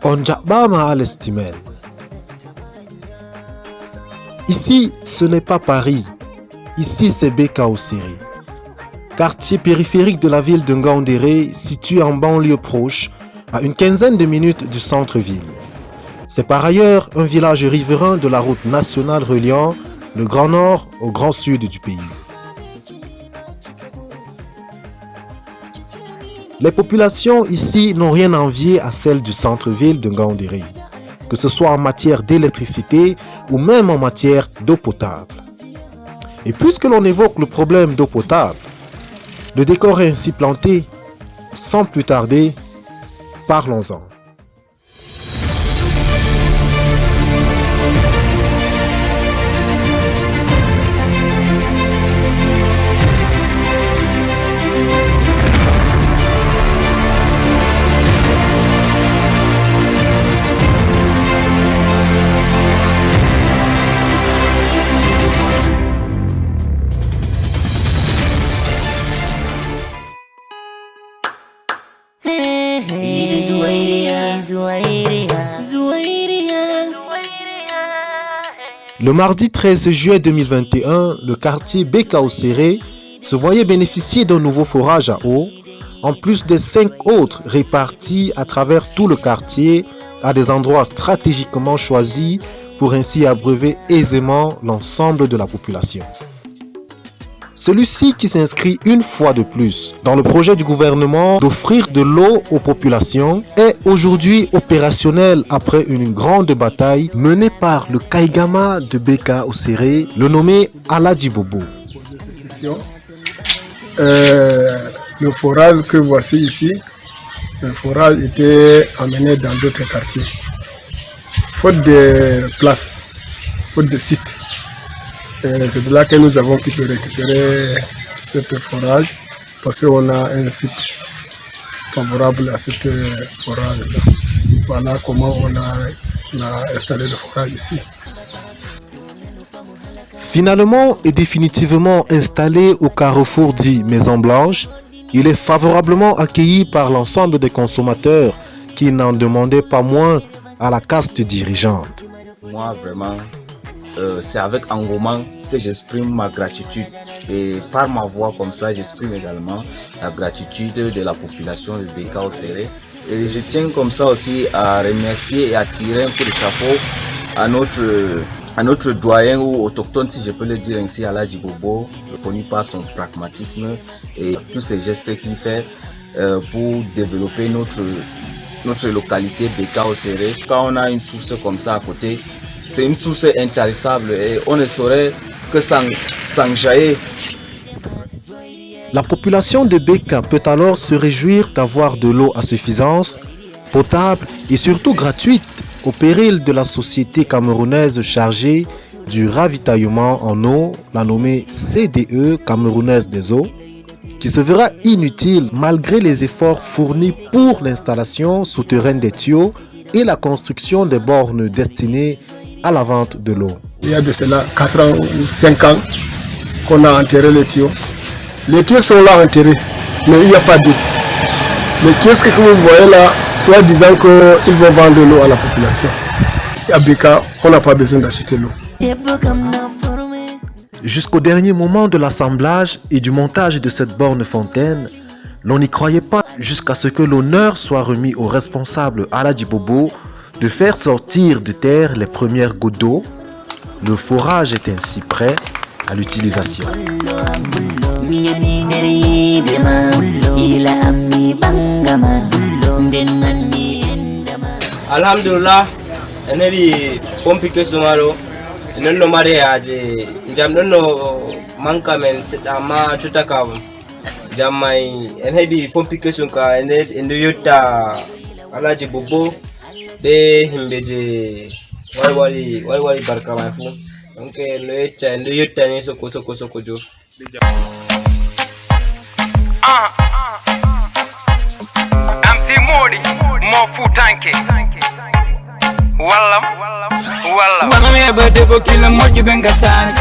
Onjabama à l'Estimen. Ici, ce n'est pas Paris. Ici, c'est Beka Oséré. Quartier périphérique de la ville de Ngaoundéré, situé en banlieue proche, à une quinzaine de minutes du centre-ville. C'est par ailleurs un village riverain de la route nationale reliant le Grand Nord au Grand Sud du pays. Les populations ici n'ont rien à envier à celles du centre-ville de Ngaoundéré, que ce soit en matière d'électricité ou même en matière d'eau potable. Et puisque l'on évoque le problème d'eau potable, le décor est ainsi planté. Sans plus tarder, parlons-en. Le mardi 13 juillet 2021, le quartier Beka Oséré se voyait bénéficier d'un nouveau forage à eau, en plus des 5 autres répartis à travers tout le quartier à des endroits stratégiquement choisis pour ainsi abreuver aisément l'ensemble de la population. Celui-ci qui s'inscrit une fois de plus dans le projet du gouvernement d'offrir de l'eau aux populations est aujourd'hui opérationnel après une grande bataille menée par le Kaigama de Beka Oséré, le nommé Aladji Bobo. Le forage que voici ici, le forage était amené dans d'autres quartiers. Faute de place, faute de site. C'est de là que nous avons pu récupérer ce forage parce qu'on a un site favorable à ce forage-là. Voilà comment on a installé le forage ici. Finalement et définitivement installé au carrefour dit Maison Blanche, il est favorablement accueilli par l'ensemble des consommateurs qui n'en demandaient pas moins à la caste dirigeante. Moi, vraiment, c'est avec engouement que j'exprime ma gratitude et par ma voix comme ça j'exprime également la gratitude de la population de Beka Oséré et je tiens comme ça aussi à remercier et à tirer un coup de chapeau à notre doyen ou autochtone, si je peux le dire ainsi, Aladji Bobo, reconnu par son pragmatisme et tous ces gestes qu'il fait pour développer notre localité Beka Oséré. Quand on a une source comme ça à côté, c'est une source intarissable et on ne saurait que s'enjailler. La population de Beka peut alors se réjouir d'avoir de l'eau à suffisance, potable et surtout gratuite, au péril de la société camerounaise chargée du ravitaillement en eau, la nommée CDE, Camerounaise des eaux, qui se verra inutile malgré les efforts fournis pour l'installation souterraine des tuyaux et la construction des bornes destinées à la vente de l'eau. Il y a de cela 4 ans ou 5 ans qu'on a enterré les tuyaux. Les tuyaux sont là enterrés, mais il n'y a pas d'eau. Les kiosques que vous voyez là, soit disant qu'ils vont vendre de l'eau à la population. À Beka, on n'a pas besoin d'acheter l'eau. Jusqu'au dernier moment de l'assemblage et du montage de cette borne fontaine, l'on n'y croyait pas jusqu'à ce que l'honneur soit remis au responsable Aladji Bobo de faire sortir de terre les premières gouttes d'eau. Le forage est ainsi prêt à l'utilisation. Alhamdulillah, enebi pompi ke sumalo, nonno mariage, jam nonno manka men sidama tutakam. Jamai enebi pompi ke sunka ende yotta Aladji Bobo be himbeje wali barka mai fu. Donc le yotta ni soko jo. MC Modi, Mofu Tanke. Wallam. Wallam me birthday for kill moji benga sani.